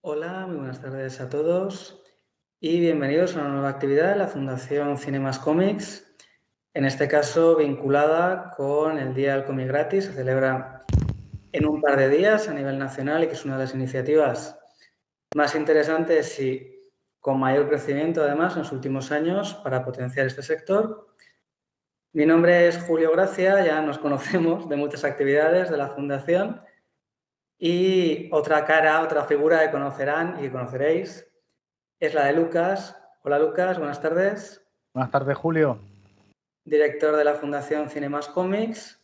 Hola, muy buenas tardes a todos y bienvenidos a una nueva actividad de la Fundación Cinemas Comics, en este caso vinculada con el Día del Cómic Gratis. Se celebra en un par de días a nivel nacional y que es una de las iniciativas más interesantes y con mayor crecimiento además en los últimos años para potenciar este sector. Mi nombre es Julio Gracia, ya nos conocemos de muchas actividades de la Fundación. Y otra cara, otra figura que conocerán y que conoceréis es la de Lucas. Hola Lucas, buenas tardes. Buenas tardes, Julio. Director de la Fundación Cinemas Comics.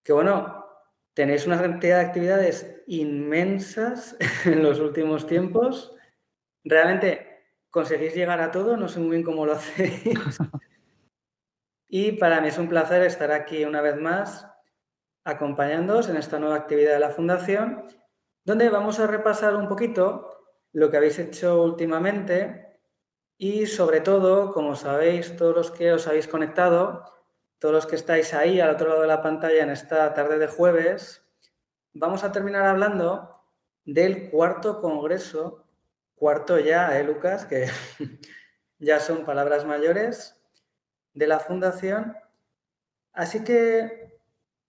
Que bueno, tenéis una cantidad de actividades inmensas en los últimos tiempos. Realmente conseguís llegar a todo, no sé muy bien cómo lo hacéis. Y para mí es un placer estar aquí una vez más acompañándoos en esta nueva actividad de la Fundación, donde vamos a repasar un poquito lo que habéis hecho últimamente y sobre todo, como sabéis, todos los que os habéis conectado, todos los que estáis ahí al otro lado de la pantalla en esta tarde de jueves, vamos a terminar hablando del cuarto congreso, cuarto ya, Lucas, que ya son palabras mayores, de la Fundación. Así que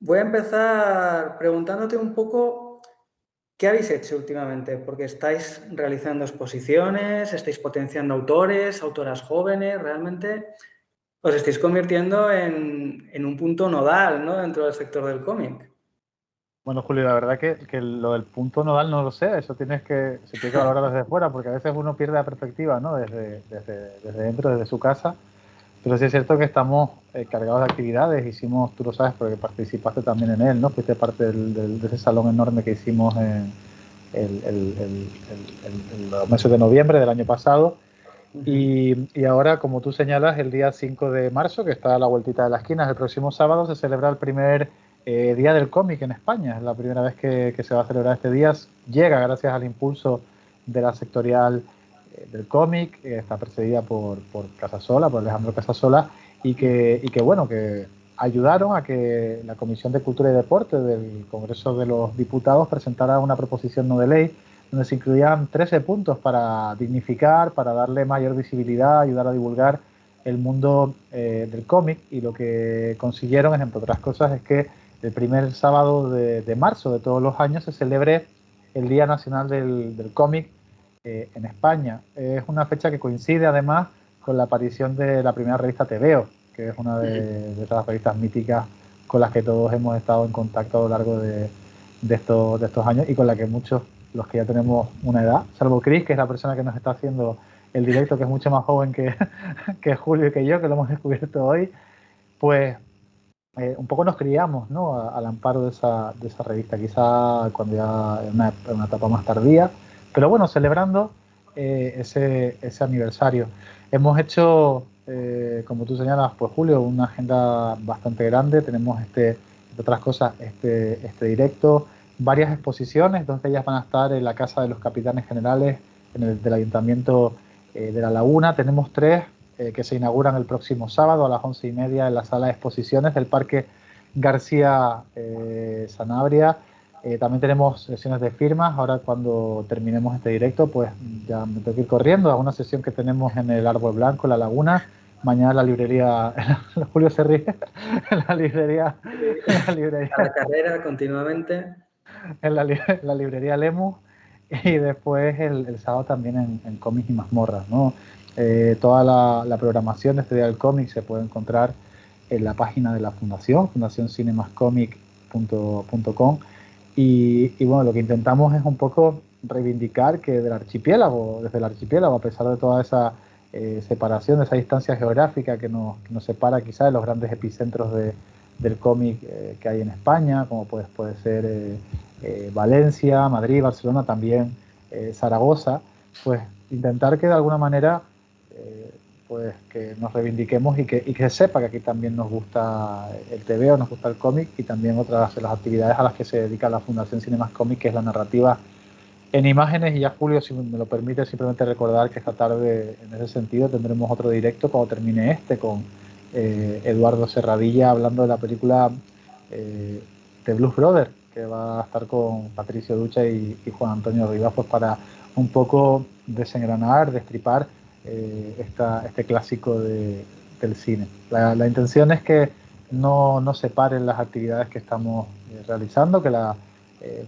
voy a empezar preguntándote un poco qué habéis hecho últimamente, porque estáis realizando exposiciones, estáis potenciando autores, autoras jóvenes, realmente os estáis convirtiendo en un punto nodal, ¿no?, dentro del sector del cómic. Bueno, Julio, la verdad que lo del punto nodal no lo sé, eso se tiene que valorar desde fuera, porque a veces uno pierde la perspectiva, ¿no? Desde dentro, desde su casa. Pero sí es cierto que estamos cargados de actividades. Hicimos, tú lo sabes, porque participaste también en él, ¿no? Fuiste parte de ese salón enorme que hicimos en los meses de noviembre del año pasado. Y ahora, como tú señalas, el día 5 de marzo, que está a la vueltita de la esquina, el próximo sábado, se celebra el primer Día del Cómic en España. Es la primera vez que se va a celebrar este día. Llega gracias al impulso de la sectorial del cómic, está precedida por Casasola, por Alejandro Casasola, bueno, que ayudaron a que la Comisión de Cultura y Deporte del Congreso de los Diputados presentara una proposición no de ley donde se incluían 13 puntos para dignificar, para darle mayor visibilidad, ayudar a divulgar el mundo del cómic, y lo que consiguieron, entre otras cosas, es que el primer sábado de marzo de todos los años se celebre el Día Nacional del Cómic en España. Es una fecha que coincide además con la aparición de la primera revista TVO, que es una de esas revistas míticas con las que todos hemos estado en contacto a lo largo de estos años, y con la que muchos, los que ya tenemos una edad, salvo Chris, que es la persona que nos está haciendo el directo, que es mucho más joven que Julio y que yo, que lo hemos descubierto hoy, pues un poco nos criamos, ¿no?, al amparo de esa revista, quizá cuando ya en una etapa más tardía, pero bueno, celebrando ese aniversario. Hemos hecho, como tú señalas, pues Julio, una agenda bastante grande. Tenemos, entre otras cosas, este directo, varias exposiciones, dos de ellas van a estar en la Casa de los Capitanes Generales, del Ayuntamiento de La Laguna. Tenemos tres que se inauguran el próximo sábado a las 11:30 en la sala de exposiciones del Parque García Sanabria. También tenemos sesiones de firmas. Ahora, cuando terminemos este directo, pues ya me tengo que ir corriendo a una sesión que tenemos en el Árbol Blanco, en La Laguna. Mañana en la librería, Julio se ríe, en la librería, A la carrera continuamente. en la librería Lemus, y después el sábado también en Cómics y Mazmorras, ¿no? Toda la programación de este Día del Cómic se puede encontrar en la página de la Fundación, fundacioncinemascomic.com, y bueno, lo que intentamos es un poco reivindicar que desde el archipiélago, a pesar de toda esa separación, de esa distancia geográfica que nos separa quizá de los grandes epicentros del cómic que hay en España, como puede ser Valencia, Madrid, Barcelona, también Zaragoza, pues intentar que de alguna manera pues que nos reivindiquemos y que sepa que aquí también nos gusta el TVO, nos gusta el cómic, y también otras de las actividades a las que se dedica la Fundación Cinemas Comic, que es la narrativa en imágenes. Y ya, Julio, si me lo permite, simplemente recordar que esta tarde, en ese sentido, tendremos otro directo cuando termine con Eduardo Serradilla, hablando de la película The Blues Brothers, que va a estar con Patricio Ducha y Juan Antonio Rivas, pues para un poco desengranar, destripar este clásico del cine. La intención es que no separen las actividades que estamos realizando, que la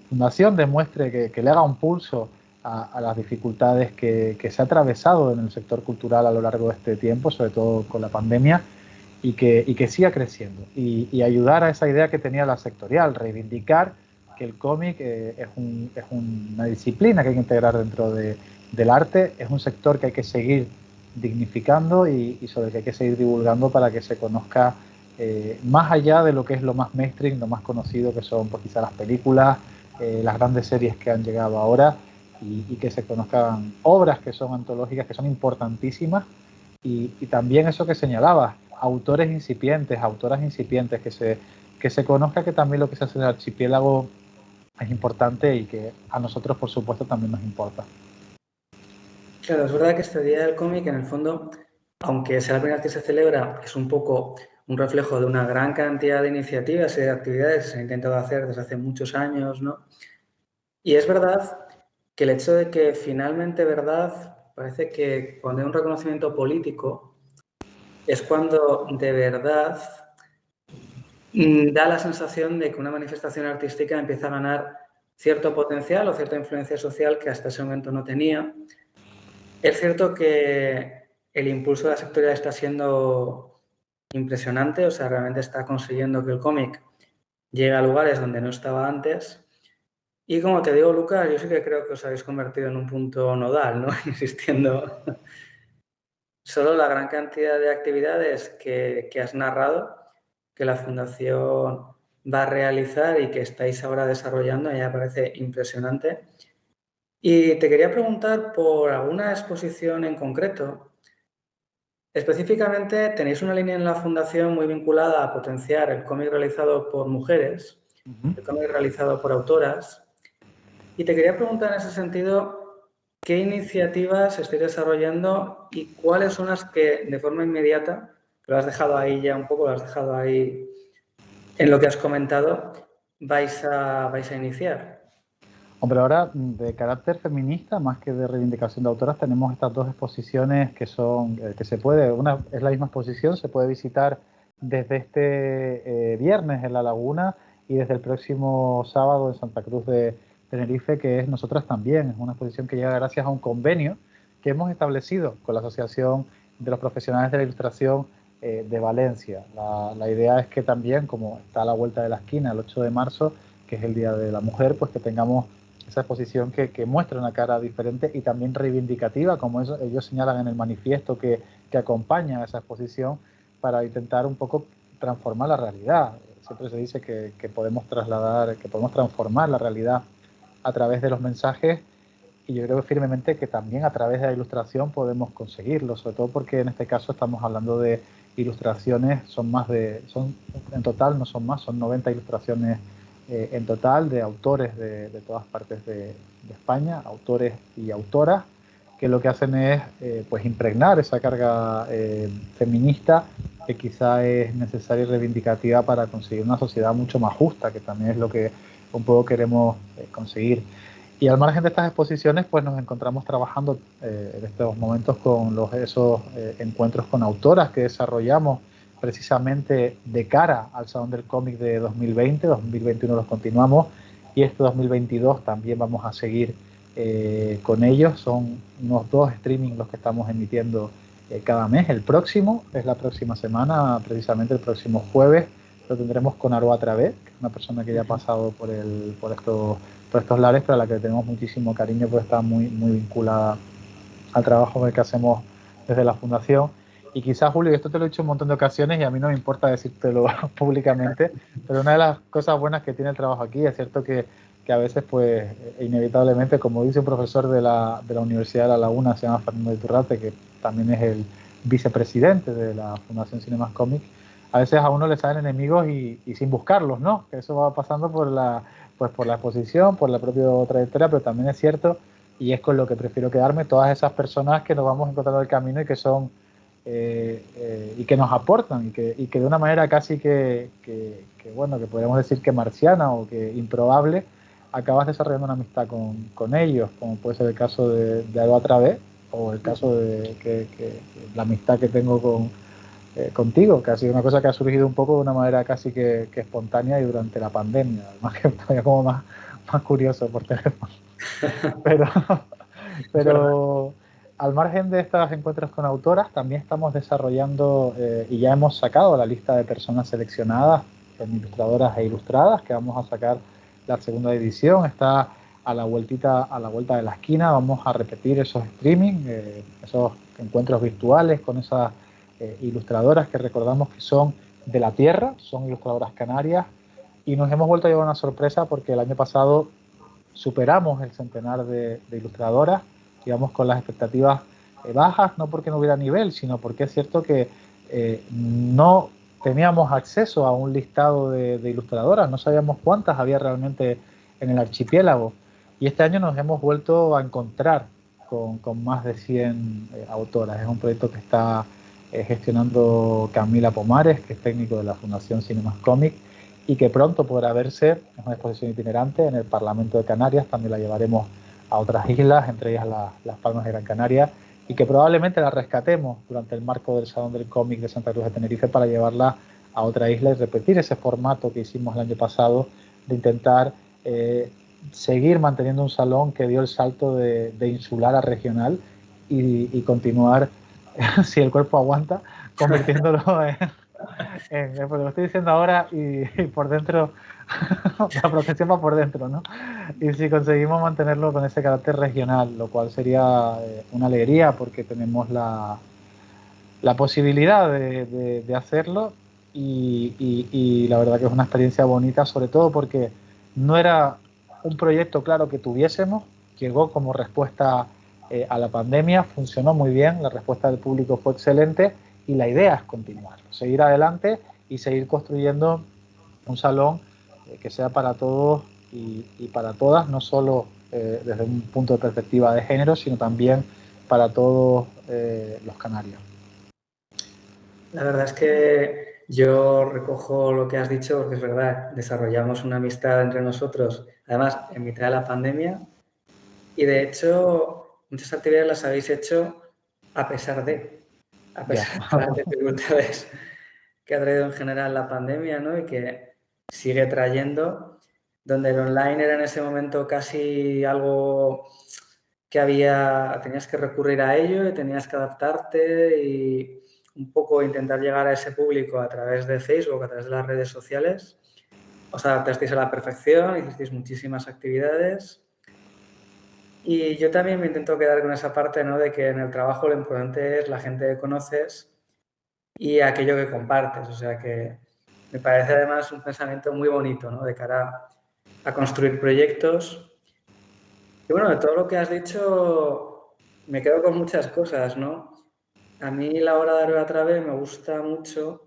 Fundación demuestre que le haga un pulso a las dificultades que se ha atravesado en el sector cultural a lo largo de este tiempo, sobre todo con la pandemia, y que siga creciendo. Y ayudar a esa idea que tenía la sectorial, reivindicar que el cómic es una disciplina que hay que integrar dentro del arte, es un sector que hay que seguir dignificando y sobre el que hay que seguir divulgando para que se conozca más allá de lo que es lo más mainstream, lo más conocido, que son pues, quizá las películas, las grandes series que han llegado ahora, y que se conozcan obras que son antológicas, que son importantísimas, y también eso que señalabas, autores incipientes, autoras incipientes, que se conozca que también lo que se hace en el archipiélago es importante y que a nosotros, por supuesto, también nos importa. Claro, es verdad que este Día del Cómic, en el fondo, aunque sea la primera vez que se celebra, es un poco un reflejo de una gran cantidad de iniciativas y de actividades que se han intentado hacer desde hace muchos años, ¿no? Y es verdad que el hecho de que finalmente, ¿verdad? Parece que cuando hay un reconocimiento político es cuando de verdad da la sensación de que una manifestación artística empieza a ganar cierto potencial o cierta influencia social que hasta ese momento no tenía. Es cierto que el impulso de la sectorial está siendo impresionante, o sea, realmente está consiguiendo que el cómic llegue a lugares donde no estaba antes. Y como te digo, Lucas, yo sí que creo que os habéis convertido en un punto nodal, ¿no? Insistiendo. Solo la gran cantidad de actividades que has narrado, que la Fundación va a realizar y que estáis ahora desarrollando, ya me parece impresionante. Y te quería preguntar por alguna exposición en concreto. Específicamente, tenéis una línea en la Fundación muy vinculada a potenciar el cómic realizado por mujeres, el cómic realizado por autoras. Y te quería preguntar en ese sentido, ¿qué iniciativas estáis desarrollando y cuáles son las que de forma inmediata, que lo has dejado ahí ya un poco, lo has dejado ahí en lo que has comentado, vais a iniciar? Hombre, ahora de carácter feminista, más que de reivindicación de autoras, tenemos estas dos exposiciones que son, que se puede, una es la misma exposición, se puede visitar desde este viernes en La Laguna y desde el próximo sábado en Santa Cruz de Tenerife, que es Nosotras También. Es una exposición que llega gracias a un convenio que hemos establecido con la Asociación de los Profesionales de la Ilustración de Valencia. La idea es que también, como está a la vuelta de la esquina, el 8 de marzo, que es el Día de la Mujer, pues que tengamos esa exposición que muestra una cara diferente y también reivindicativa, como ellos señalan en el manifiesto que acompaña a esa exposición, para intentar un poco transformar la realidad. Siempre se dice que podemos trasladar, que podemos transformar la realidad a través de los mensajes, y yo creo firmemente que también a través de la ilustración podemos conseguirlo, sobre todo porque en este caso estamos hablando de ilustraciones, son en total no son más, son 90 ilustraciones en total, de autores de todas partes de España, autores y autoras, que lo que hacen es pues impregnar esa carga feminista que quizá es necesaria y reivindicativa para conseguir una sociedad mucho más justa, que también es lo que un poco queremos conseguir. Y al margen de estas exposiciones, pues nos encontramos trabajando en estos momentos con esos encuentros con autoras que desarrollamos precisamente de cara al Salón del Cómic de 2020. 2021 los continuamos y este 2022 también vamos a seguir con ellos. Son unos 2 streaming los que estamos emitiendo cada mes. El próximo es la próxima semana, precisamente el próximo jueves, lo tendremos con Aroa Travé, que es una persona que ya ha pasado por estos lares, pero a la que tenemos muchísimo cariño, pues está muy, muy vinculada al trabajo que hacemos desde la Fundación. Y quizás, Julio, esto te lo he dicho un montón de ocasiones y a mí no me importa decírtelo públicamente, pero una de las cosas buenas que tiene el trabajo aquí es cierto que a veces, pues, inevitablemente, como dice un profesor de la Universidad de La Laguna, se llama Fernando Iturrate, que también es el vicepresidente de la Fundación Cinemas Cómics, a veces a uno le salen enemigos y sin buscarlos, ¿no? Que eso va pasando pues por la exposición, por la propia trayectoria, pero también es cierto, y es con lo que prefiero quedarme, todas esas personas que nos vamos encontrando en el camino y que son y que nos aportan y que de una manera casi bueno, que podríamos decir que marciana o que improbable, acabas desarrollando una amistad con ellos, como puede ser el caso de Alba Travé, o el caso de que la amistad que tengo contigo, que ha sido una cosa que ha surgido un poco de una manera casi que espontánea y durante la pandemia, además que todavía como más curioso por teléfono. Pero, pero al margen de estos encuentros con autoras, también estamos desarrollando y ya hemos sacado la lista de personas seleccionadas en ilustradoras e ilustradas, que vamos a sacar la segunda edición. Está a la vuelta de la esquina. Vamos a repetir esos streaming, esos encuentros virtuales con esas ilustradoras que recordamos que son de la tierra, son ilustradoras canarias, y nos hemos vuelto a llevar una sorpresa porque el año pasado superamos el centenar de ilustradoras, digamos, con las expectativas bajas, no porque no hubiera nivel, sino porque es cierto que no teníamos acceso a un listado de ilustradoras, no sabíamos cuántas había realmente en el archipiélago. Y este año nos hemos vuelto a encontrar con más de 100 autoras. Es un proyecto que está gestionando Camila Pomares, que es técnico de la Fundación Cinemas Comic, y que pronto podrá verse, es una exposición itinerante en el Parlamento de Canarias, también la llevaremos a otras islas, entre ellas las Palmas de Gran Canaria, y que probablemente la rescatemos durante el marco del Salón del Cómic de Santa Cruz de Tenerife para llevarla a otra isla y repetir ese formato que hicimos el año pasado de intentar seguir manteniendo un salón que dio el salto de insular a regional y continuar, si el cuerpo aguanta, convirtiéndolo porque lo estoy diciendo ahora y por dentro, la protección va por dentro, ¿no? Y si conseguimos mantenerlo con ese carácter regional, lo cual sería una alegría porque tenemos la posibilidad de hacerlo y la verdad que es una experiencia bonita, sobre todo porque no era un proyecto claro que tuviésemos, llegó como respuesta a la pandemia, funcionó muy bien, la respuesta del público fue excelente y la idea es continuar, seguir adelante y seguir construyendo un salón que sea para todos y para todas, no solo desde un punto de perspectiva de género, sino también para todos los canarios. La verdad es que yo recojo lo que has dicho porque es verdad, desarrollamos una amistad entre nosotros, además en mitad de la pandemia, y de hecho muchas actividades las habéis hecho a pesar de las dificultades que ha traído en general la pandemia, ¿no? Y que sigue trayendo, donde el online era en ese momento casi algo que tenías que recurrir a ello y tenías que adaptarte y un poco intentar llegar a ese público a través de Facebook, a través de las redes sociales. Os adaptasteis a la perfección, hicisteis muchísimas actividades. Y yo también me intento quedar con esa parte, ¿no? De que en el trabajo lo importante es la gente que conoces y aquello que compartes. O sea que me parece además un pensamiento muy bonito, ¿no? De cara a construir proyectos. Y bueno, de todo lo que has dicho, me quedo con muchas cosas, ¿no? A mí la obra de Aroa Travé me gusta mucho,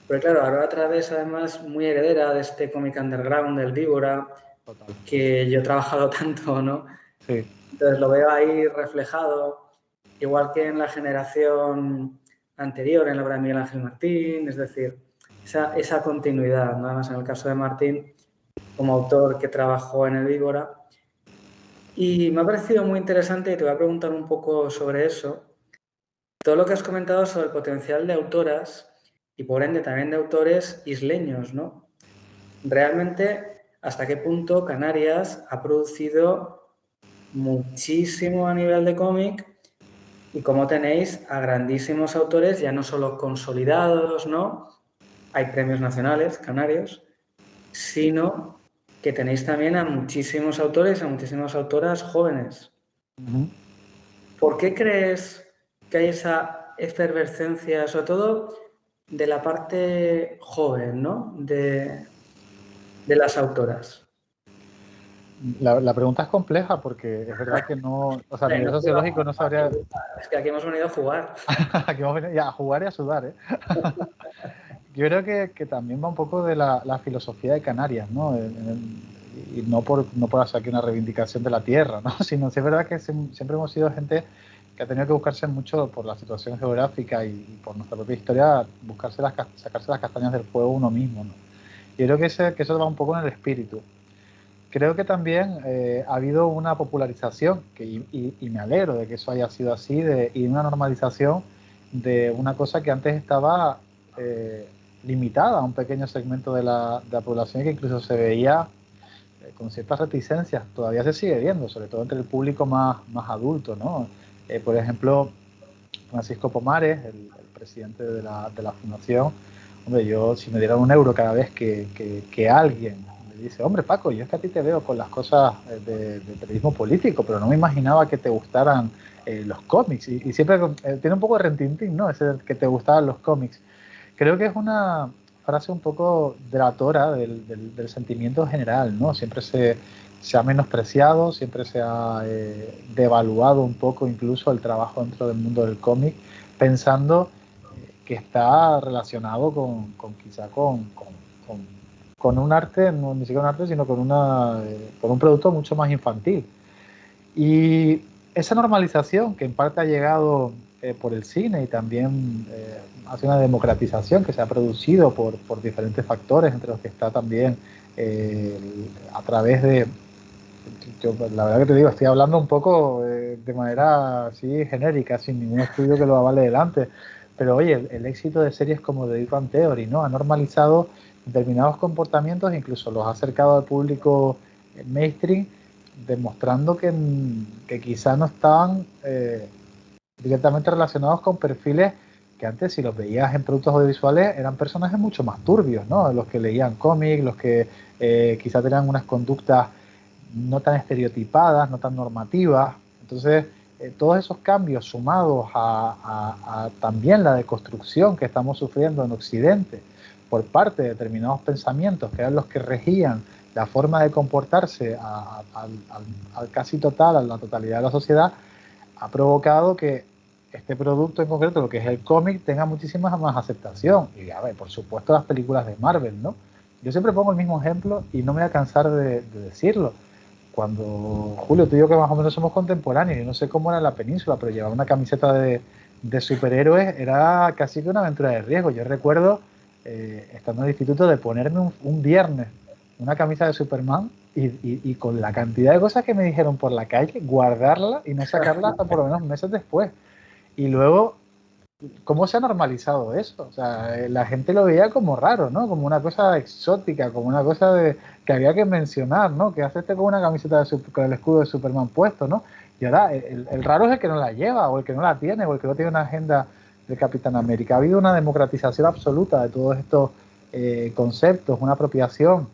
pero claro, Aroa Travé es además muy heredera de este cómic underground del Víbora, Total. que yo he trabajado tanto, ¿no? Sí. Entonces lo veo ahí reflejado, igual que en la generación anterior, en la obra de Miguel Ángel Martín, es decir, esa continuidad, ¿no? Además en el caso de Martín, como autor que trabajó en el Víbora. Y me ha parecido muy interesante y te voy a preguntar un poco sobre eso. Todo lo que has comentado sobre el potencial de autoras y por ende también de autores isleños, ¿no? Realmente, ¿hasta qué punto Canarias ha producido muchísimo a nivel de cómic y cómo tenéis a grandísimos autores, ya no solo consolidados, ¿no? Hay premios nacionales canarios, sino que tenéis también a muchísimos autores, a muchísimas autoras jóvenes. ¿Por qué crees que hay esa efervescencia, sobre todo de la parte joven, ¿no? De las autoras. La pregunta es compleja porque es verdad que no, o sea, a nivel Venga, sociológico no sabría. es que aquí hemos venido a jugar. Aquí vamos a jugar y a sudar, ¿eh? Yo creo que también va un poco de la filosofía de Canarias, ¿no? Y no por hacer aquí una reivindicación de la tierra, ¿no? Sino si es verdad que siempre hemos sido gente que ha tenido que buscarse mucho por la situación geográfica y por nuestra propia historia, sacarse las castañas del fuego uno mismo, ¿no? Yo creo que eso va un poco en el espíritu. creo que también ha habido una popularización, y me alegro de que eso haya sido así, y una normalización de una cosa que antes estaba limitada a un pequeño segmento de la población y que incluso se veía con ciertas reticencias. Todavía se sigue viendo, sobre todo entre el público más adulto, ¿no? Por ejemplo, Francisco Pomares, el presidente de la fundación, hombre, yo si me dieran un euro cada vez que alguien me dice, hombre Paco, yo es que a ti te veo con las cosas de periodismo político, pero no me imaginaba que te gustaran los cómics, y siempre tiene un poco de rentintín, ¿no? Ese que te gustaban los cómics. Creo que es una frase un poco delatora del sentimiento general, ¿no? Siempre se ha menospreciado, siempre se ha devaluado un poco incluso el trabajo dentro del mundo del cómic, pensando que está relacionado quizá con un arte, no ni siquiera un arte, sino con un producto mucho más infantil. Y esa normalización que en parte ha llegado por el cine y también hace una democratización que se ha producido por diferentes factores, entre los que está también a través de... Yo, la verdad que te digo, estoy hablando un poco de manera así genérica, sin ningún estudio que lo avale delante, pero oye, el éxito de series como The Big Bang Theory, ¿no? Ha normalizado determinados comportamientos, incluso los ha acercado al público mainstream, demostrando que quizá no estaban directamente relacionados con perfiles que antes, si los veías en productos audiovisuales, eran personajes mucho más turbios, ¿no? Los que leían cómics, los que quizá tenían unas conductas no tan estereotipadas, no tan normativas. Entonces, todos esos cambios sumados a también la deconstrucción que estamos sufriendo en Occidente por parte de determinados pensamientos que eran los que regían la forma de comportarse al casi total, a la totalidad de la sociedad, ha provocado que este producto en concreto, lo que es el cómic, tenga muchísima más aceptación. Y a ver, por supuesto, las películas de Marvel, ¿no? Yo siempre pongo el mismo ejemplo y no me voy a cansar de decirlo. Cuando, Julio, tú y yo que más o menos somos contemporáneos, yo no sé cómo era en la península, pero llevar una camiseta de superhéroes era casi que una aventura de riesgo. Yo recuerdo, estando en el instituto, de ponerme un viernes una camisa de Superman y con la cantidad de cosas que me dijeron por la calle, guardarla y no sacarla hasta por lo menos meses después. Y luego, ¿cómo se ha normalizado eso? O sea, la gente lo veía como raro, ¿no? Como una cosa exótica, como una cosa que había que mencionar, ¿no? Que hace con una camiseta con el escudo de Superman puesto, ¿no? Y ahora, el raro es el que no la lleva, o el que no la tiene, o el que no tiene una agenda de Capitán América. Ha habido una democratización absoluta de todos estos conceptos, una apropiación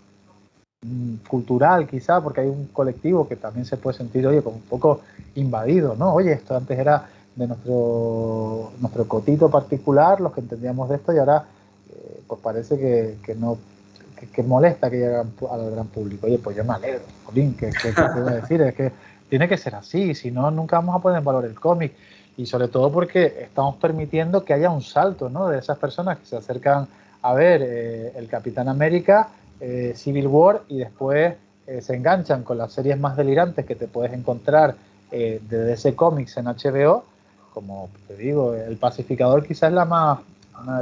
cultural quizá, porque hay un colectivo que también se puede sentir, oye, como un poco invadido, ¿no? Oye, esto antes era de nuestro cotito particular, los que entendíamos de esto, y ahora pues parece que no, que molesta que llegue al gran público. Oye, pues yo me alegro, jolín, que te voy a decir, es que tiene que ser así, si no, nunca vamos a poner en valor el cómic, y sobre todo porque estamos permitiendo que haya un salto, ¿no? De esas personas que se acercan a ver el Capitán América, Civil War, y después se enganchan con las series más delirantes que te puedes encontrar de DC Comics en HBO, como te digo, El Pacificador quizás es una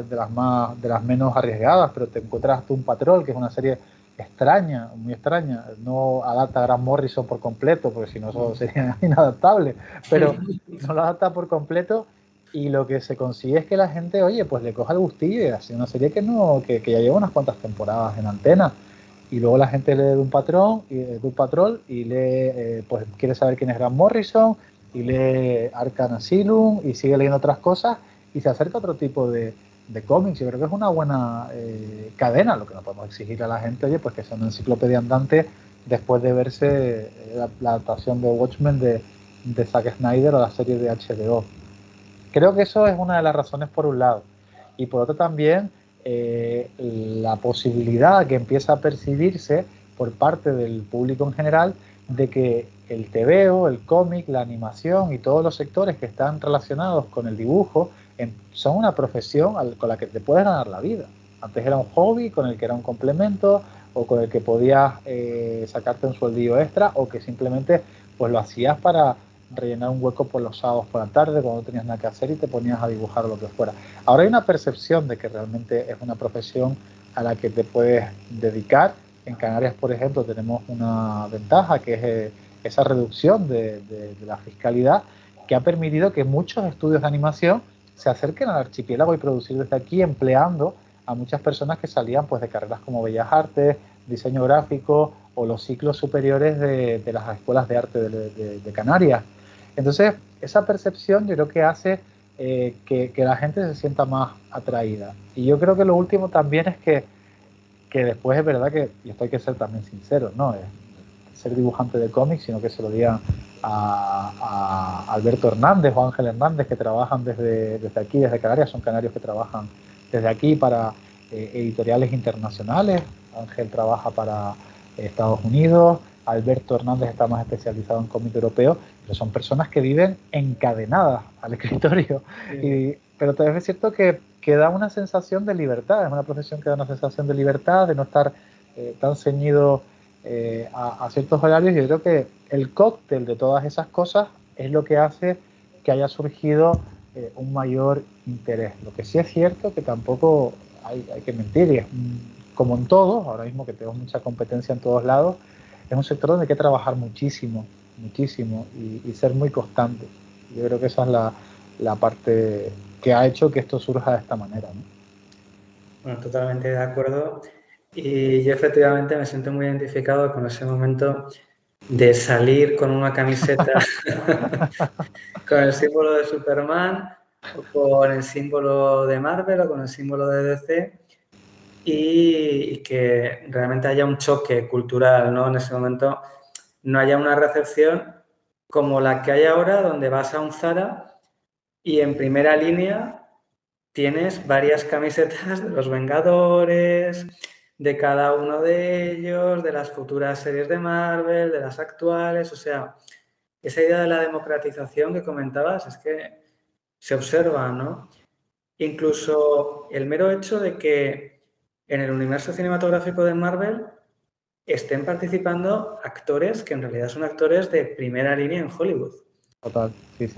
de las menos arriesgadas, pero te encuentras Doom Patrol, que es una serie extraña, muy extraña, no adapta a Grant Morrison por completo, porque si no eso sería inadaptable, pero no lo adapta por completo, y lo que se consigue es que la gente, oye, pues le coja el gustillo y hace una serie que ya lleva unas cuantas temporadas en antena, y luego la gente lee Doom Patrol y lee, pues quiere saber quién es Grant Morrison, y lee Arkham Asylum y sigue leyendo otras cosas y se acerca a otro tipo de cómics. Yo creo que es una buena cadena. Lo que no podemos exigir a la gente, oye, pues que sea una enciclopedia andante después de verse la adaptación de Watchmen de Zack Snyder o la serie de HBO. Creo que eso es una de las razones por un lado. Y por otro también la posibilidad que empieza a percibirse por parte del público en general de que el tebeo, el cómic, la animación y todos los sectores que están relacionados con el dibujo son una profesión con la que te puedes ganar la vida. Antes era un hobby con el que era un complemento o con el que podías sacarte un sueldillo extra, o que simplemente pues lo hacías para rellenar un hueco por los sábados por la tarde cuando no tenías nada que hacer y te ponías a dibujar lo que fuera. Ahora hay una percepción de que realmente es una profesión a la que te puedes dedicar En Canarias, por ejemplo, tenemos una ventaja que es esa reducción de la fiscalidad que ha permitido que muchos estudios de animación se acerquen al archipiélago y producir desde aquí empleando a muchas personas que salían pues de carreras como Bellas Artes, diseño gráfico o los ciclos superiores de las escuelas de arte de Canarias. Entonces, esa percepción yo creo que hace que la gente se sienta más atraída. Y yo creo que lo último también es que después es verdad que, y esto hay que ser también sincero, no es ser dibujante de cómics, sino que se lo digan a Alberto Hernández o Ángel Hernández, que trabajan desde aquí, desde Canarias, son canarios que trabajan desde aquí para editoriales internacionales. Ángel trabaja para Estados Unidos, Alberto Hernández está más especializado en cómic europeo, pero son personas que viven encadenadas al escritorio. Pero también es cierto que da una sensación de libertad, es una profesión que da una sensación de libertad, de no estar tan ceñido a ciertos horarios. Yo creo que el cóctel de todas esas cosas es lo que hace que haya surgido un mayor interés. Lo que sí es cierto que tampoco hay que mentir, y es como en todo, ahora mismo que tenemos mucha competencia en todos lados, es un sector donde hay que trabajar muchísimo, muchísimo y ser muy constante. Yo creo que esa es la parte que ha hecho que esto surja de esta manera, ¿no? Bueno, totalmente de acuerdo. Y yo efectivamente me siento muy identificado con ese momento de salir con una camiseta con el símbolo de Superman o con el símbolo de Marvel o con el símbolo de DC y que realmente haya un choque cultural, ¿no? En ese momento no haya una recepción como la que hay ahora, donde vas a un Zara y en primera línea tienes varias camisetas de los Vengadores, de cada uno de ellos, de las futuras series de Marvel, de las actuales, o sea, esa idea de la democratización que comentabas es que se observa, ¿no? Incluso el mero hecho de que en el universo cinematográfico de Marvel estén participando actores que en realidad son actores de primera línea en Hollywood. Total, sí.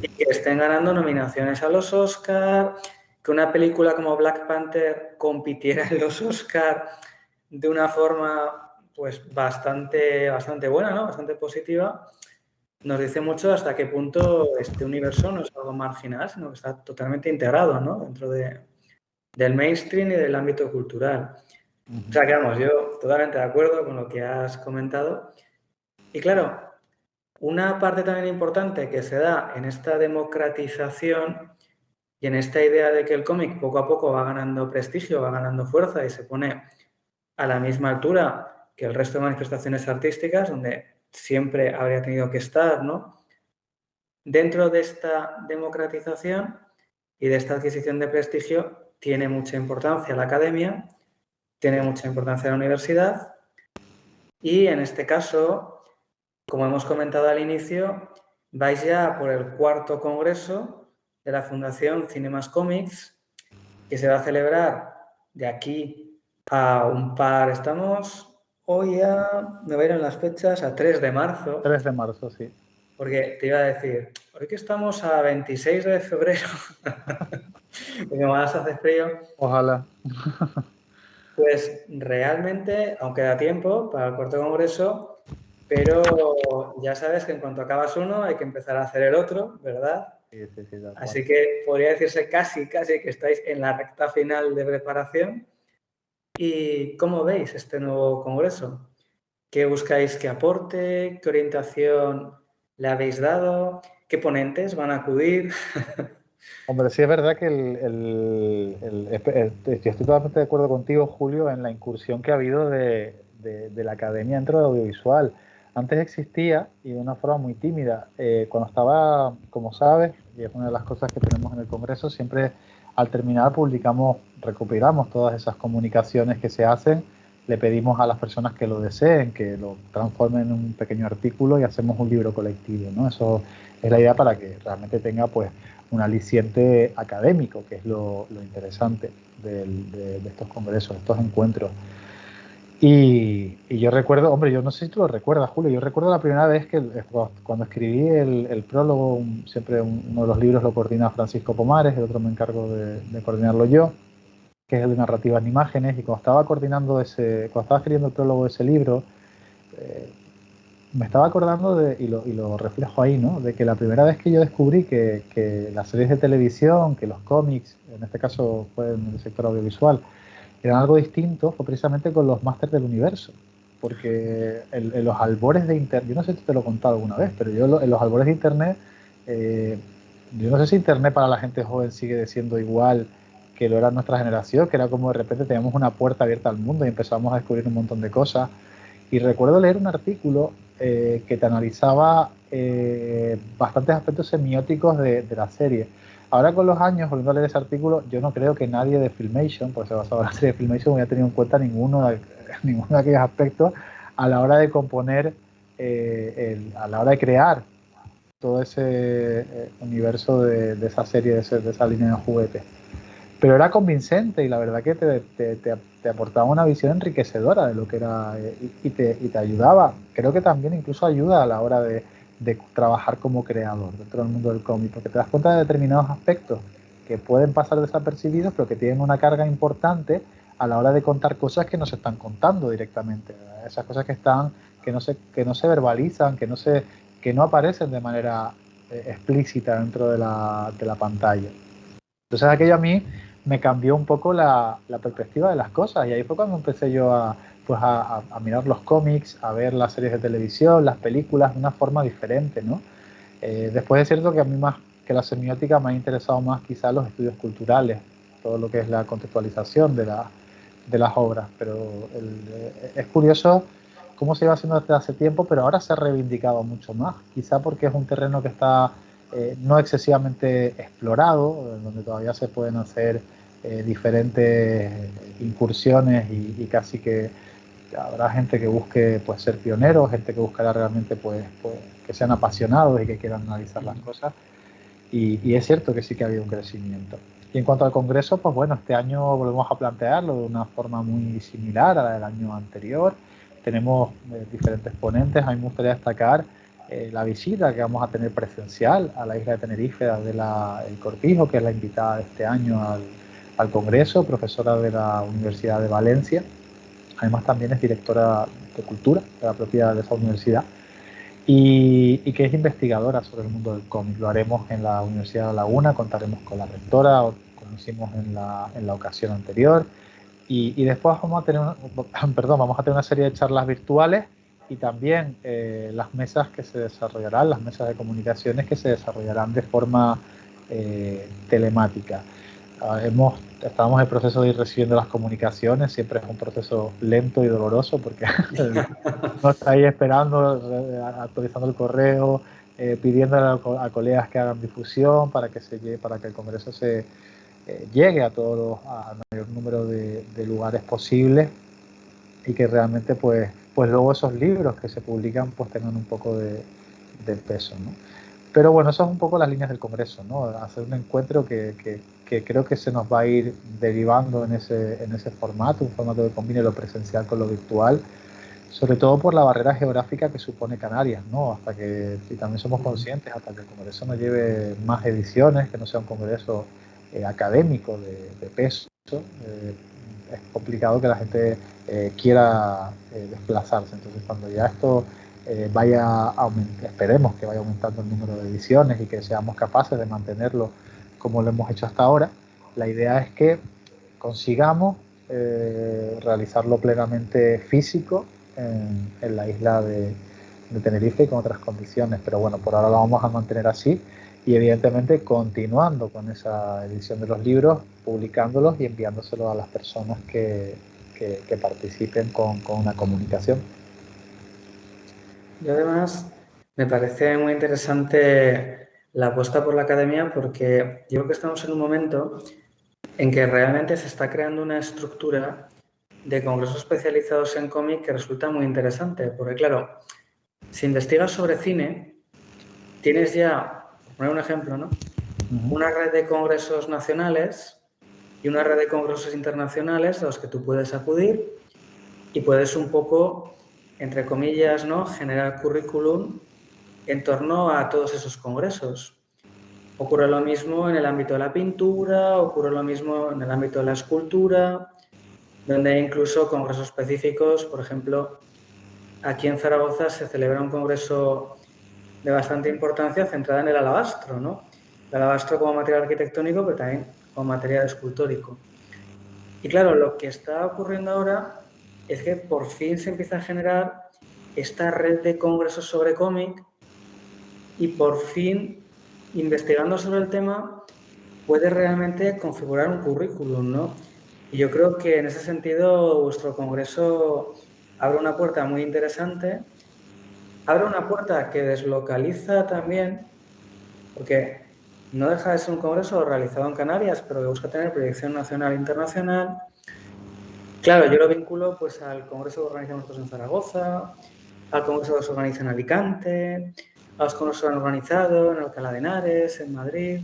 Y que estén ganando nominaciones a los Oscar, que una película como Black Panther compitiera en los Oscar de una forma pues bastante buena, ¿no? Bastante positiva, nos dice mucho hasta qué punto este universo no es algo marginal, sino que está totalmente integrado, ¿no? Dentro del mainstream y del ámbito cultural. O sea que vamos, yo totalmente de acuerdo con lo que has comentado. Y claro, una parte también importante que se da en esta democratización y en esta idea de que el cómic poco a poco va ganando prestigio, va ganando fuerza y se pone a la misma altura que el resto de manifestaciones artísticas, donde siempre habría tenido que estar, ¿no? Dentro de esta democratización y de esta adquisición de prestigio tiene mucha importancia la academia, tiene mucha importancia la universidad y en este caso, como hemos comentado al inicio, vais ya por el 4º congreso de la Fundación Cinemas Comics, que se va a celebrar de aquí a un par, estamos hoy me voy a ir en las fechas, a 3 de marzo. 3 de marzo, sí. Porque te iba a decir, hoy que estamos a 26 de febrero, porque más hace frío, Ojalá. pues realmente aún queda tiempo para el 4º congreso, pero ya sabes que en cuanto acabas uno hay que empezar a hacer el otro, ¿verdad? Sí, Así que podría decirse casi que estáis en la recta final de preparación. ¿Y cómo veis este nuevo congreso? ¿Qué buscáis que aporte? ¿Qué orientación le habéis dado? ¿Qué ponentes van a acudir? Hombre, sí es verdad que yo estoy totalmente de acuerdo contigo, Julio, en la incursión que ha habido de la academia dentro del audiovisual. Antes existía, y de una forma muy tímida, cuando estaba, como sabes, y es una de las cosas que tenemos en el Congreso, siempre al terminar recopilamos todas esas comunicaciones que se hacen, le pedimos a las personas que lo deseen, que lo transformen en un pequeño artículo y hacemos un libro colectivo, ¿no? Eso es la idea para que realmente tenga, pues, un aliciente académico, que es lo interesante de estos congresos, de estos encuentros. Y yo recuerdo, hombre, yo no sé si tú lo recuerdas, Julio, yo recuerdo la primera vez que cuando escribí el prólogo, siempre uno de los libros lo coordina Francisco Pomares, el otro me encargo de coordinarlo yo, que es el de narrativa en imágenes, y cuando estaba coordinando cuando estaba escribiendo el prólogo de ese libro, me estaba acordando y lo reflejo ahí, ¿no? De que la primera vez que yo descubrí que las series de televisión, que los cómics, en este caso fue en el sector audiovisual, eran algo distinto, fue precisamente con los Masters del Universo. Porque en los albores de Internet, yo no sé si te lo he contado alguna vez, pero yo en los albores de Internet, yo no sé si Internet para la gente joven sigue siendo igual que lo era nuestra generación, que era como de repente teníamos una puerta abierta al mundo y empezamos a descubrir un montón de cosas. Y recuerdo leer un artículo que te analizaba bastantes aspectos semióticos de la serie. Ahora con los años, volviendo a leer ese artículo, yo no creo que nadie de Filmation, porque se basaba en la serie de Filmation, haya tenido en cuenta ninguno de aquellos aspectos a la hora de componer, a la hora de crear todo ese universo de esa serie, de esa línea de juguetes. Pero era convincente y la verdad que te aportaba una visión enriquecedora de lo que era y te ayudaba. Creo que también incluso ayuda a la hora de trabajar como creador dentro del mundo del cómic, porque te das cuenta de determinados aspectos que pueden pasar desapercibidos, pero que tienen una carga importante a la hora de contar cosas que no se están contando directamente. Esas cosas que no se verbalizan, que no aparecen de manera explícita dentro de la pantalla. Entonces aquello a mí me cambió un poco la perspectiva de las cosas y ahí fue cuando empecé yo a mirar los cómics, a ver las series de televisión, las películas de una forma diferente, ¿no? Después es cierto que a mí más que la semiótica me ha interesado más quizás los estudios culturales, todo lo que es la contextualización de las obras, pero es curioso cómo se iba haciendo desde hace tiempo, pero ahora se ha reivindicado mucho más, quizá porque es un terreno que está no excesivamente explorado, donde todavía se pueden hacer diferentes incursiones y casi que habrá gente que busque pues ser pionero, gente que buscará realmente pues que sean apasionados y que quieran analizar las cosas. Y es cierto que sí que ha habido un crecimiento. Y en cuanto al Congreso, pues bueno, este año volvemos a plantearlo de una forma muy similar a la del año anterior. Tenemos diferentes ponentes. A mí me gustaría destacar la visita que vamos a tener presencial a la isla de Tenerife de El Cortijo, que es la invitada de este año al Congreso, profesora de la Universidad de Valencia. Además también es directora de Cultura de la propia de esa universidad y que es investigadora sobre el mundo del cómic. Lo haremos en la Universidad de La Laguna, contaremos con la rectora, como hicimos en la ocasión anterior, y después vamos a tener vamos a tener una serie de charlas virtuales y también las mesas que se desarrollarán, las mesas de comunicaciones que se desarrollarán de forma telemática. Estábamos en el proceso de ir recibiendo las comunicaciones, siempre es un proceso lento y doloroso porque uno está ahí esperando, actualizando el correo, pidiendo a colegas que hagan difusión para que el Congreso llegue a al mayor número de lugares posibles y que realmente pues luego esos libros que se publican pues tengan un poco de peso, ¿no? Pero bueno, eso es un poco las líneas del Congreso, ¿no? Hacer un encuentro que creo que se nos va a ir derivando en ese formato, un formato que combine lo presencial con lo virtual, sobre todo por la barrera geográfica que supone Canarias, ¿no? Y también somos conscientes, hasta que el Congreso no lleve más ediciones, que no sea un Congreso académico de peso, es complicado que la gente quiera desplazarse. Entonces, cuando ya esto esperemos que vaya aumentando el número de ediciones y que seamos capaces de mantenerlo como lo hemos hecho hasta ahora, la idea es que consigamos realizarlo plenamente físico en la isla de Tenerife y con otras condiciones, pero bueno, por ahora lo vamos a mantener así y evidentemente continuando con esa edición de los libros, publicándolos y enviándoselos a las personas que participen con una comunicación. Y además me parece muy interesante la apuesta por la academia porque yo creo que estamos en un momento en que realmente se está creando una estructura de congresos especializados en cómic que resulta muy interesante. Porque claro, si investigas sobre cine, tienes ya, por poner un ejemplo, ¿no? Una red de congresos nacionales y una red de congresos internacionales a los que tú puedes acudir y puedes un poco, entre comillas, ¿no?, generar currículum en torno a todos esos congresos. Ocurre lo mismo en el ámbito de la pintura, ocurre lo mismo en el ámbito de la escultura, donde hay incluso congresos específicos. Por ejemplo, aquí en Zaragoza se celebra un congreso de bastante importancia centrada en el alabastro, ¿no? El alabastro como material arquitectónico, pero también como material escultórico. Y claro, lo que está ocurriendo ahora es que por fin se empieza a generar esta red de congresos sobre cómic y por fin, investigando sobre el tema, puede realmente configurar un currículum, ¿no? Y yo creo que en ese sentido vuestro congreso abre una puerta muy interesante, abre una puerta que deslocaliza también, porque no deja de ser un congreso realizado en Canarias, pero que busca tener proyección nacional e internacional. Claro, yo lo vinculo pues al congreso que organizamos nosotros en Zaragoza, al congreso que se organiza en Alicante, a los congresos que han organizado en Alcalá de Henares, en Madrid.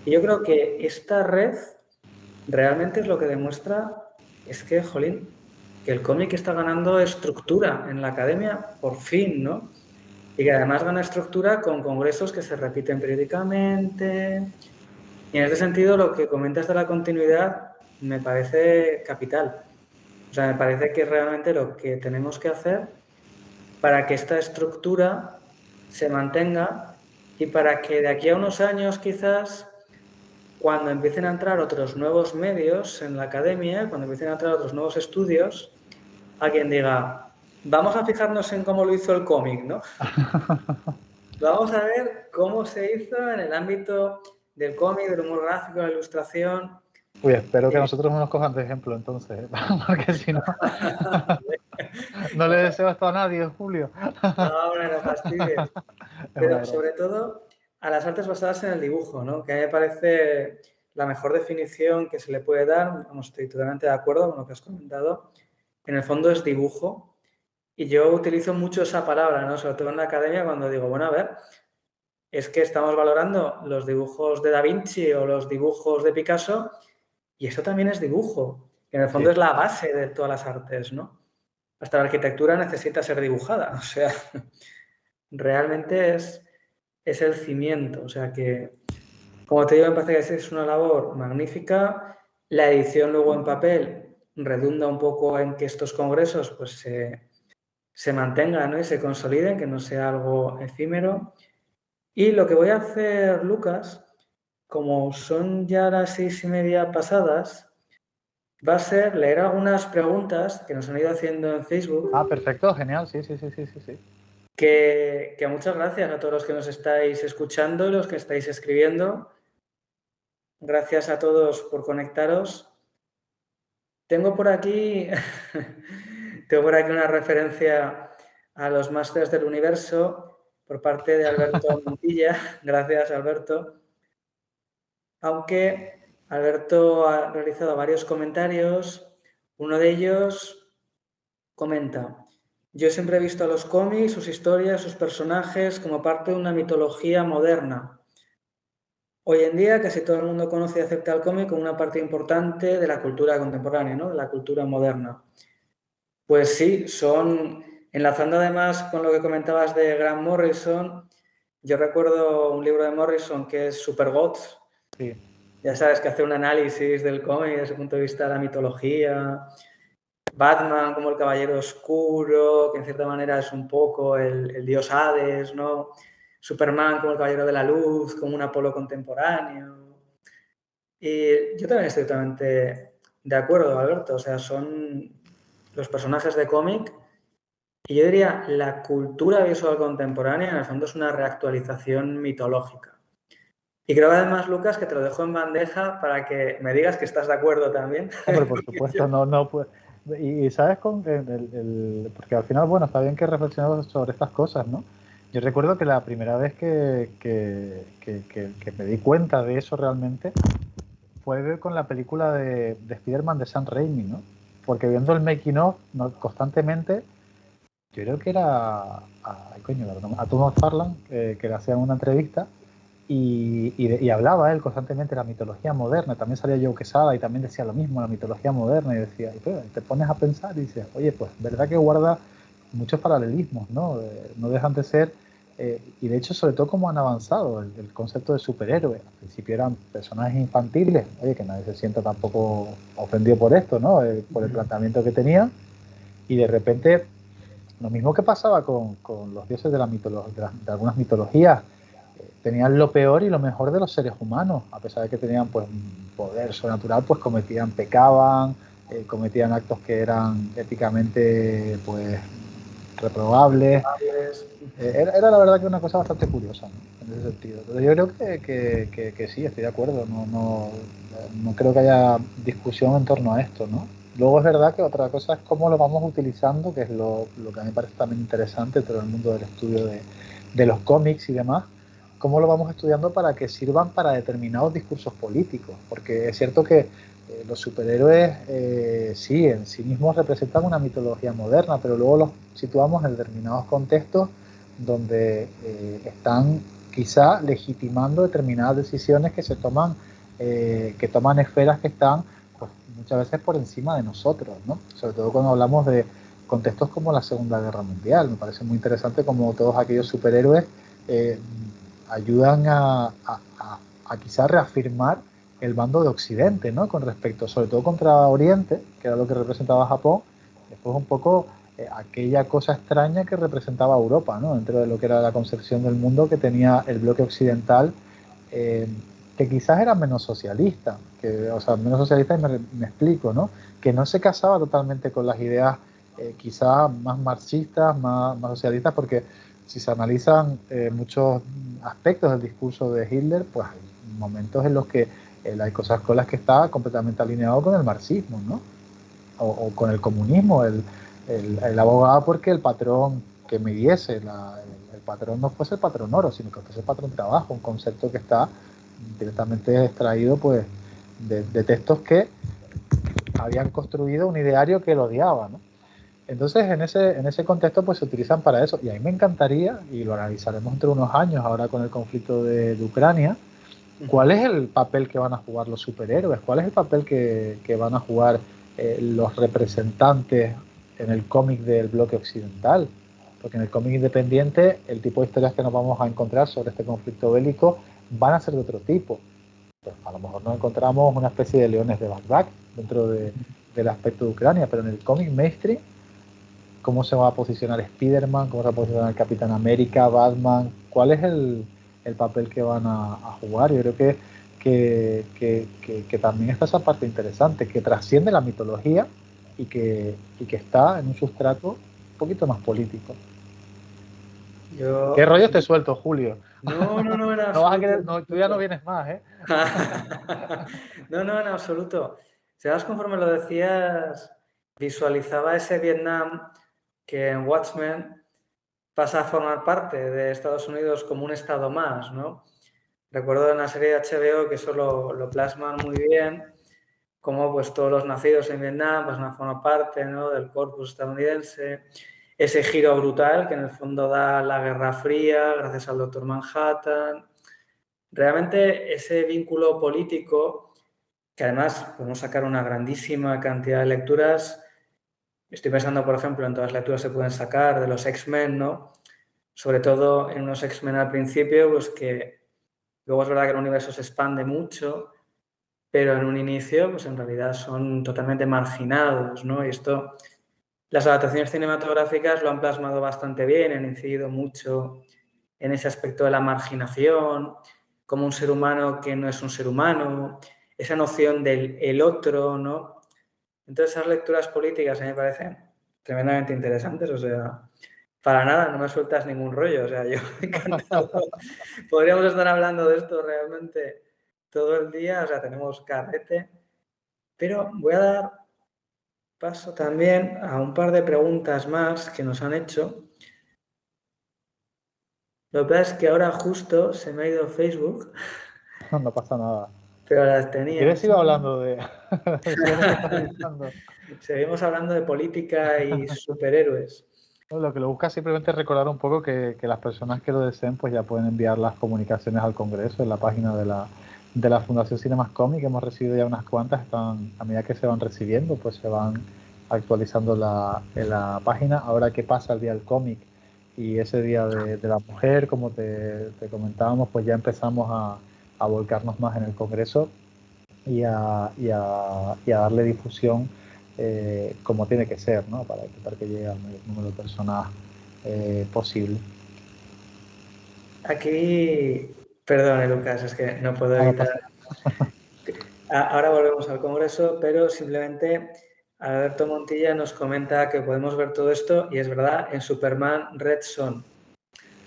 Y yo creo que esta red realmente es lo que demuestra es que, jolín, que el cómic está ganando estructura en la academia, por fin, ¿no? Y que además gana estructura con congresos que se repiten periódicamente. Y en este sentido, lo que comentas de la continuidad me parece capital. O sea, me parece que es realmente lo que tenemos que hacer para que esta estructura se mantenga y para que de aquí a unos años quizás, cuando empiecen a entrar otros nuevos medios en la academia, cuando empiecen a entrar otros nuevos estudios, alguien diga, vamos a fijarnos en cómo lo hizo el cómic, ¿no? Vamos a ver cómo se hizo en el ámbito del cómic, del humor gráfico, de la ilustración. Uy, espero que a nosotros no nos cojan de ejemplo entonces, porque si no, no le deseo esto a nadie, Julio. No, hombre, no fastidies. Es una Pero broma. sobre todo a las artes basadas en el dibujo, ¿no? Que a mí me parece la mejor definición que se le puede dar, vamos, estoy totalmente de acuerdo con lo que has comentado. En el fondo es dibujo y yo utilizo mucho esa palabra, ¿no? Sobre todo en la academia cuando digo, bueno, a ver, es que estamos valorando los dibujos de Da Vinci o los dibujos de Picasso y eso también es dibujo, que en el fondo Sí. es la base de todas las artes, ¿no? Hasta la arquitectura necesita ser dibujada, o sea, realmente es el cimiento, o sea que, como te digo, me parece que es una labor magnífica. La edición luego en papel redunda un poco en que estos congresos pues se mantengan, ¿no? Y se consoliden, que no sea algo efímero. Y lo que voy a hacer, Lucas, como son ya las 6:30 pasadas, va a ser leer algunas preguntas que nos han ido haciendo en Facebook. Ah, perfecto, genial, sí, sí, sí, sí, sí, sí. Que muchas gracias a todos los que nos estáis escuchando y los que estáis escribiendo. Gracias a todos por conectaros. Tengo por aquí, tengo por aquí una referencia a los Másters del Universo por parte de Alberto Montilla. Gracias, Alberto. Aunque Alberto ha realizado varios comentarios. Uno de ellos comenta: yo siempre he visto a los cómics, sus historias, sus personajes como parte de una mitología moderna. Hoy en día casi todo el mundo conoce y acepta el cómic como una parte importante de la cultura contemporánea, ¿no? De la cultura moderna. Pues sí, enlazando además con lo que comentabas de Grant Morrison, yo recuerdo un libro de Morrison que es Supergods. Sí. Ya sabes, que hace un análisis del cómic desde el punto de vista de la mitología. Batman como el Caballero Oscuro, que en cierta manera es un poco el dios Hades, ¿no? Superman como el Caballero de la Luz, como un Apolo contemporáneo. Y yo también estoy totalmente de acuerdo, Alberto. O sea, son los personajes de cómic y yo diría la cultura visual contemporánea en el fondo es una reactualización mitológica. Y creo además, Lucas, que te lo dejo en bandeja para que me digas que estás de acuerdo también. Hombre, por supuesto, no pues. Y sabes, porque al final, bueno, está bien que reflexionemos sobre estas cosas, ¿no? Yo recuerdo que la primera vez que me di cuenta de eso realmente fue ver con la película de Spider-Man de Sam Raimi, ¿no? Porque viendo el making of, ¿no? Constantemente, yo creo que era a Tom McFarlane, que le hacían una entrevista y hablaba él constantemente de la mitología moderna. También salía Joe Quesada y también decía lo mismo, la mitología moderna, y decía, y te pones a pensar y dices, oye, pues verdad que guarda muchos paralelismos, ¿no? No dejan de ser y de hecho, sobre todo, cómo han avanzado el concepto de superhéroe. Al principio eran personajes infantiles, oye, que nadie se sienta tampoco ofendido por esto, ¿no? Por el planteamiento que tenían, y de repente, lo mismo que pasaba con los dioses de, de algunas mitologías, tenían lo peor y lo mejor de los seres humanos, a pesar de que tenían pues un poder sobrenatural, pues pecaban, cometían actos que eran éticamente pues reprobables. Era la verdad que una cosa bastante curiosa, ¿no? En ese sentido. Pero yo creo que sí, estoy de acuerdo. No creo que haya discusión en torno a esto, ¿no? Luego es verdad que otra cosa es cómo lo vamos utilizando, que es lo que a mí me parece también interesante, todo el mundo del estudio de los cómics y demás, cómo lo vamos estudiando para que sirvan para determinados discursos políticos. Porque es cierto que los superhéroes sí, en sí mismos representan una mitología moderna, pero luego los situamos en determinados contextos donde están quizá legitimando determinadas decisiones que toman esferas que están pues, muchas veces por encima de nosotros, ¿no? Sobre todo cuando hablamos de contextos como la Segunda Guerra Mundial. Me parece muy interesante cómo todos aquellos superhéroes eh, ayudan a quizá reafirmar el bando de Occidente, ¿no? Con respecto, sobre todo contra Oriente, que era lo que representaba Japón, después un poco aquella cosa extraña que representaba Europa, ¿no? Dentro de lo que era la concepción del mundo que tenía el bloque occidental, eh, que quizás era menos socialista, o sea, menos socialista, y me explico, ¿no? Que no se casaba totalmente con las ideas quizás más marxistas, más socialistas, porque si se analizan muchos aspectos del discurso de Hitler, pues hay momentos en los que hay cosas con las que está completamente alineado con el marxismo, ¿no? O con el comunismo. El abogado porque el patrón que midiese, el patrón no fuese el patrón oro, sino que fuese el patrón trabajo, un concepto que está directamente extraído pues, de textos que habían construido un ideario que lo odiaba, ¿no? Entonces, en ese contexto, pues se utilizan para eso. Y a mí me encantaría, y lo analizaremos entre unos años, ahora con el conflicto de Ucrania, ¿cuál es el papel que van a jugar los superhéroes? ¿Cuál es el papel que van a jugar los representantes en el cómic del bloque occidental? Porque en el cómic independiente, el tipo de historias que nos vamos a encontrar sobre este conflicto bélico van a ser de otro tipo. Pues a lo mejor nos encontramos una especie de leones de Bagdad dentro del aspecto de Ucrania, pero en el cómic mainstream, ¿cómo se va a posicionar Spider-Man? ¿Cómo se va a posicionar el Capitán América, Batman? ¿Cuál es el papel que van a jugar? Yo creo que también está esa parte interesante, que trasciende la mitología y que está en un sustrato un poquito más político. ¿Qué Yo, rollo te suelto, Julio? no, en No vas a absoluto. querer, no, tú ya no vienes más, ¿eh? No, en absoluto. Sabes, conforme lo decías, visualizaba ese Vietnam que en Watchmen pasa a formar parte de Estados Unidos como un estado más, ¿no? Recuerdo en la serie de HBO que eso lo plasman muy bien, como pues todos los nacidos en Vietnam pasan a formar parte, ¿no?, del corpus estadounidense. Ese giro brutal que en el fondo da la Guerra Fría gracias al Doctor Manhattan. Realmente ese vínculo político, que además podemos sacar una grandísima cantidad de lecturas. Estoy pensando, por ejemplo, en todas las lecturas que se pueden sacar de los X-Men, ¿no? Sobre todo en unos X-Men al principio, pues que luego es verdad que el universo se expande mucho, pero en un inicio, pues en realidad son totalmente marginados, ¿no? Y esto, las adaptaciones cinematográficas lo han plasmado bastante bien, han incidido mucho en ese aspecto de la marginación, como un ser humano que no es un ser humano, esa noción del el otro, ¿no? Entonces esas lecturas políticas a mí me parecen tremendamente interesantes, o sea, para nada, no me sueltas ningún rollo, o sea, yo encantado. Podríamos estar hablando de esto realmente todo el día, o sea, tenemos carrete, pero voy a dar paso también a un par de preguntas más que nos han hecho. Lo que pasa es que ahora justo se me ha ido Facebook, No pasa nada. pero las Si tenía quieres, aquí. sigo hablando de. Sigamos contabilizando. Seguimos hablando de política y superhéroes. Lo que lo busca es simplemente recordar un poco que las personas que lo deseen pues ya pueden enviar las comunicaciones al Congreso en la página de la Fundación Cinemascomic, que hemos recibido ya unas cuantas. Están, a medida que se van recibiendo, pues se van actualizando en la página. Ahora que pasa el día del cómic, y ese Día de la Mujer, como te comentábamos, pues ya empezamos a volcarnos más en el Congreso y a darle difusión como tiene que ser, ¿no? Para intentar que llegue al mayor número de personas posible. Aquí, perdone Lucas, es que no puedo No evitar. pasa Ahora volvemos al Congreso, pero simplemente Alberto Montilla nos comenta que podemos ver todo esto y es verdad, en Superman Red Son.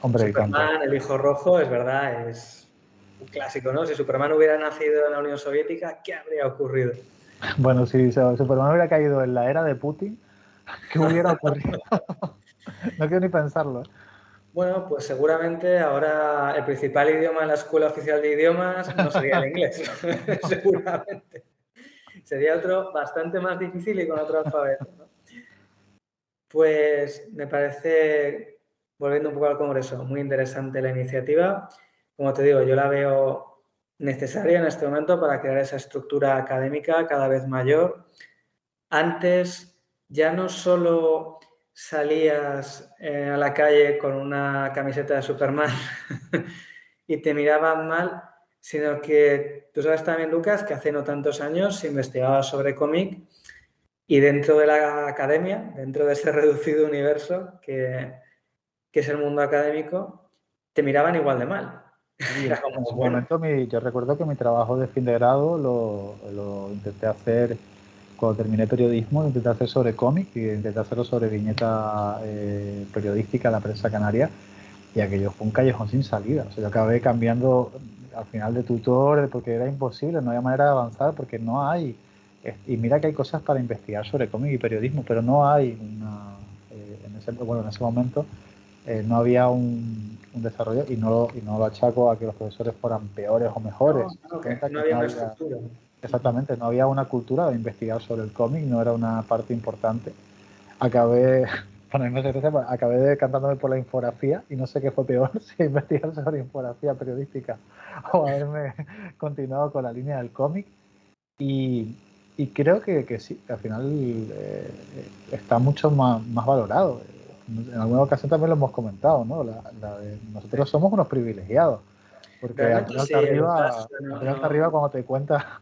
Hombre, y tanto. Superman, el hijo rojo, es verdad, es un clásico, ¿no? Si Superman hubiera nacido en la Unión Soviética, ¿qué habría ocurrido? Bueno, si Superman hubiera caído en la era de Putin, ¿qué hubiera ocurrido? No quiero ni pensarlo. Bueno, pues seguramente ahora el principal idioma en la Escuela Oficial de Idiomas no sería el inglés, seguramente. Sería otro bastante más difícil y con otro alfabeto, ¿no? Pues me parece, volviendo un poco al Congreso, muy interesante la iniciativa. Como te digo, yo la veo necesaria en este momento para crear esa estructura académica cada vez mayor. Antes ya no solo salías a la calle con una camiseta de Superman y te miraban mal, sino que tú sabes también, Lucas, que hace no tantos años se investigaba sobre cómic y dentro de la academia, dentro de ese reducido universo que es el mundo académico, te miraban igual de mal. Y Era en como, su bueno, momento yo recuerdo que mi trabajo de fin de grado lo intenté hacer cuando terminé periodismo, lo intenté hacer sobre cómic y intenté hacerlo sobre viñeta periodística en la prensa canaria y aquello fue un callejón sin salida. O sea, yo acabé cambiando al final de tutor porque era imposible, no había manera de avanzar porque no hay. Y mira que hay cosas para investigar sobre cómic y periodismo, pero no hay una, en ese momento no había un desarrollo y no lo achaco a que los profesores fueran peores o mejores, no, no, que simplemente no que había no una había, estructura. exactamente, no había una cultura de investigar sobre el cómic, no era una parte importante. Acabé, acabé decantándome por la infografía y no sé qué fue peor, si investigar sobre infografía periodística o haberme continuado con la línea del cómic. Y, y creo que sí, que al final está mucho más valorado. En alguna ocasión también lo hemos comentado, ¿no? Nosotros somos unos privilegiados, porque Realmente Antonio sí, Lucas, Altarriba, Antonio Altarriba cuando te cuenta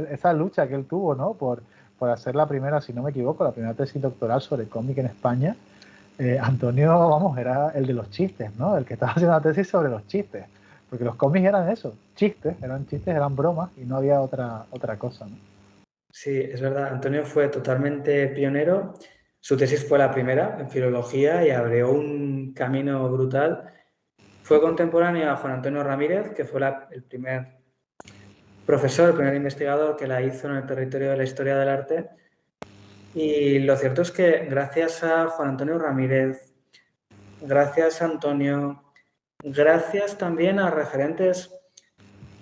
esa lucha que él tuvo, ¿no? Por hacer la primera, si no me equivoco, la primera tesis doctoral sobre cómic en España, Antonio, vamos, era el de los chistes, ¿no? El que estaba haciendo la tesis sobre los chistes. Porque los cómics eran eso, chistes, eran bromas y no había otra cosa, ¿no? sí, es verdad. Antonio fue totalmente pionero. Su tesis fue la primera en filología y abrió un camino brutal. Fue contemporáneo a Juan Antonio Ramírez, que fue el primer profesor, el primer investigador que la hizo en el territorio de la historia del arte. Y lo cierto es que gracias a Juan Antonio Ramírez, gracias a Antonio, gracias también a referentes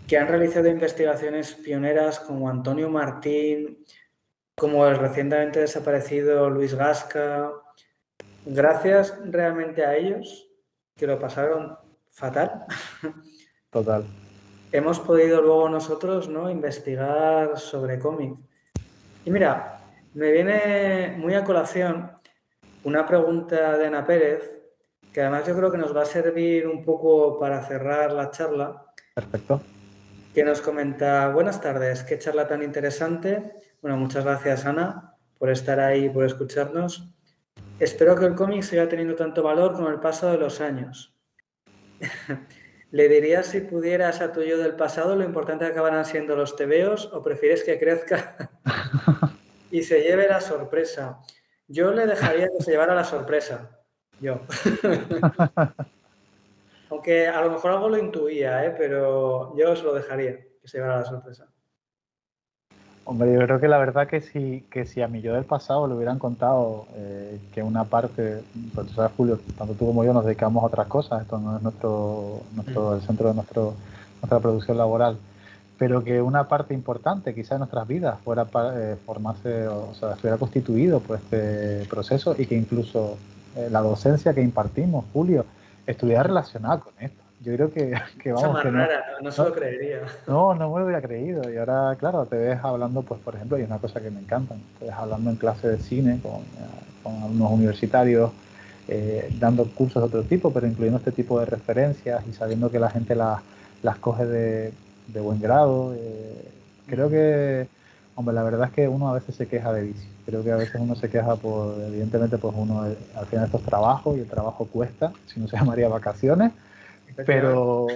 que han realizado investigaciones pioneras como Antonio Martín, como el recientemente desaparecido Luis Gasca, gracias realmente a ellos, que lo pasaron fatal, Total. hemos podido luego nosotros, ¿no?, investigar sobre cómic. Y mira, me viene muy a colación una pregunta de Ana Pérez, que además yo creo que nos va a servir un poco para cerrar la charla, Perfecto. que nos comenta, buenas tardes, qué charla tan interesante. Bueno, muchas gracias Ana por estar ahí y por escucharnos. Espero que el cómic siga teniendo tanto valor con el paso de los años. ¿Le dirías si pudieras a tu yo del pasado lo importante que acabarán siendo los tebeos o prefieres que crezca y se lleve la sorpresa? Yo le dejaría que se llevara la sorpresa. Yo. Aunque a lo mejor algo lo intuía, pero yo os lo dejaría que se llevara la sorpresa. Hombre, yo creo que la verdad que si a mi yo del pasado le hubieran contado que una parte, pues tú sabes, Julio, tanto tú como yo nos dedicamos a otras cosas, esto no es el centro de nuestra producción laboral, pero que una parte importante quizás de nuestras vidas fuera formarse, o sea, estuviera constituido por este proceso y que incluso la docencia que impartimos, Julio, estuviera relacionada con esto. Yo creo que Cosa vamos, más que no, rara, no se no, lo creería. no me lo hubiera creído. Y ahora, claro, te ves hablando, pues por ejemplo, y es una cosa que me encanta, te ves hablando en clase de cine con unos universitarios dando cursos de otro tipo, pero incluyendo este tipo de referencias y sabiendo que la gente las coge de buen grado. Creo que, hombre, la verdad es que uno a veces se queja de vicio. Creo que a veces uno se queja evidentemente, pues uno al final estos trabajos y el trabajo cuesta, si no se llamaría vacaciones, pero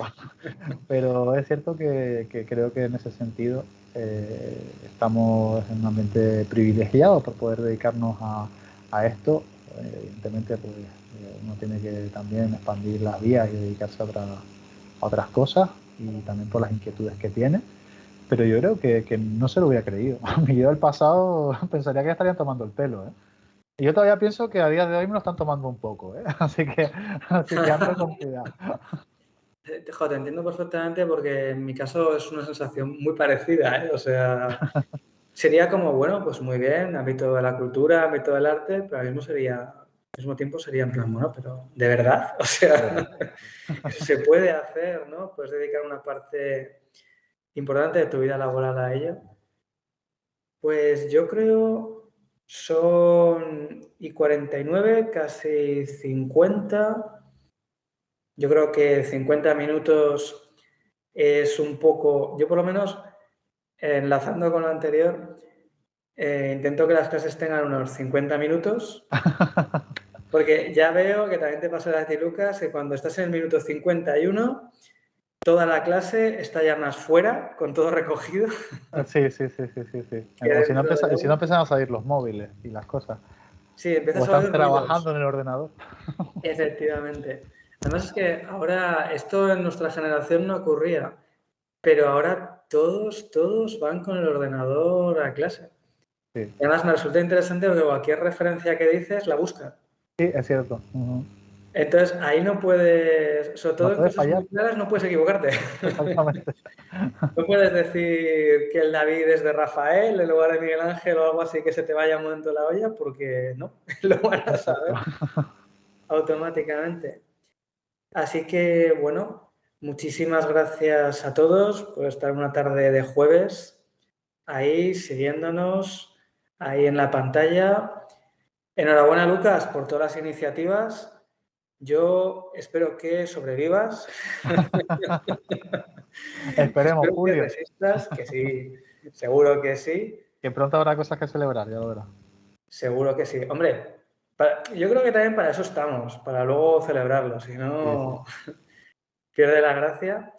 es cierto que creo que en ese sentido estamos en un ambiente privilegiado por poder dedicarnos a esto. Evidentemente, pues uno tiene que también expandir las vías y dedicarse a otras cosas y también por las inquietudes que tiene. Pero yo creo que no se lo hubiera creído. Mi yo del pasado pensaría que estarían tomando el pelo, ¿eh? Y yo todavía pienso que a día de hoy me lo están tomando un poco, ¿eh? Así que ando con cuidado. Te entiendo perfectamente porque en mi caso es una sensación muy parecida, ¿eh? O sea, sería como, bueno, pues muy bien, ámbito de la cultura, ámbito del arte, pero al mismo tiempo sería en plan, bueno, pero ¿de verdad? O sea, se puede hacer, ¿no? Puedes dedicar una parte importante de tu vida laboral a ello. Pues yo creo son y 49, casi 50. Yo creo que 50 minutos es un poco, yo por lo menos, enlazando con lo anterior, intento que las clases tengan unos 50 minutos, porque ya veo que también te pasa a ti, Lucas, que cuando estás en el minuto 51, toda la clase está ya más fuera, con todo recogido. Sí. Que O si no, dentro de si no empiezan a salir los móviles y las cosas. Sí, O empiezas a están oír ruidos. trabajando en el ordenador. Efectivamente. Además es que ahora esto en nuestra generación no ocurría, pero ahora todos van con el ordenador a clase. Sí, Y además me resulta interesante porque cualquier referencia que dices la busca. sí, es cierto. Entonces ahí no puedes, sobre No todo en puede cosas fallar, muy claras, no puedes equivocarte. exactamente. No puedes decir que el David es de Rafael en lugar de Miguel Ángel o algo así que se te vaya un momento la olla, porque no, lo van a Exacto. saber automáticamente. Así que, bueno, muchísimas gracias a todos por estar una tarde de jueves ahí siguiéndonos, ahí en la pantalla. Enhorabuena, Lucas, por todas las iniciativas. Yo espero que sobrevivas. Esperemos, Espero que Julio, resistas, que sí, seguro que sí, que pronto habrá cosas que celebrar, ya lo verás. seguro que sí. Hombre, yo creo que también para eso estamos, para luego celebrarlo, si Sí. no pierde la gracia.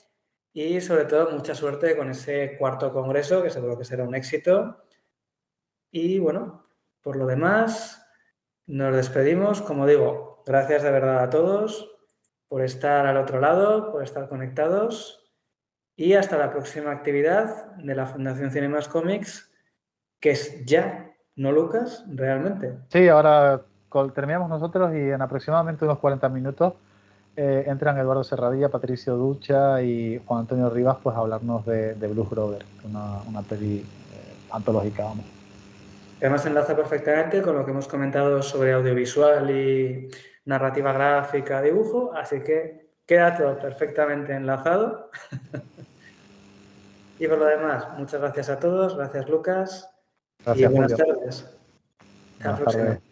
Y sobre todo, mucha suerte con ese cuarto congreso, que seguro que será un éxito. Y bueno, por lo demás, nos despedimos. Como digo, gracias de verdad a todos por estar al otro lado, por estar conectados. Y hasta la próxima actividad de la Fundación Cinemas Comics, que es ya, ¿no, Lucas? Realmente. Sí, ahora terminamos nosotros y en aproximadamente unos 40 minutos entran Eduardo Serradilla, Patricio Ducha y Juan Antonio Rivas pues a hablarnos de Blues Brothers, una peli antológica, vamos. Además, enlaza perfectamente con lo que hemos comentado sobre audiovisual y narrativa gráfica, dibujo, así que queda todo perfectamente enlazado. Y por lo demás, muchas gracias a todos, gracias Lucas y Gracias, buenas Julio. tardes. Hasta la Buenas próxima. tardes.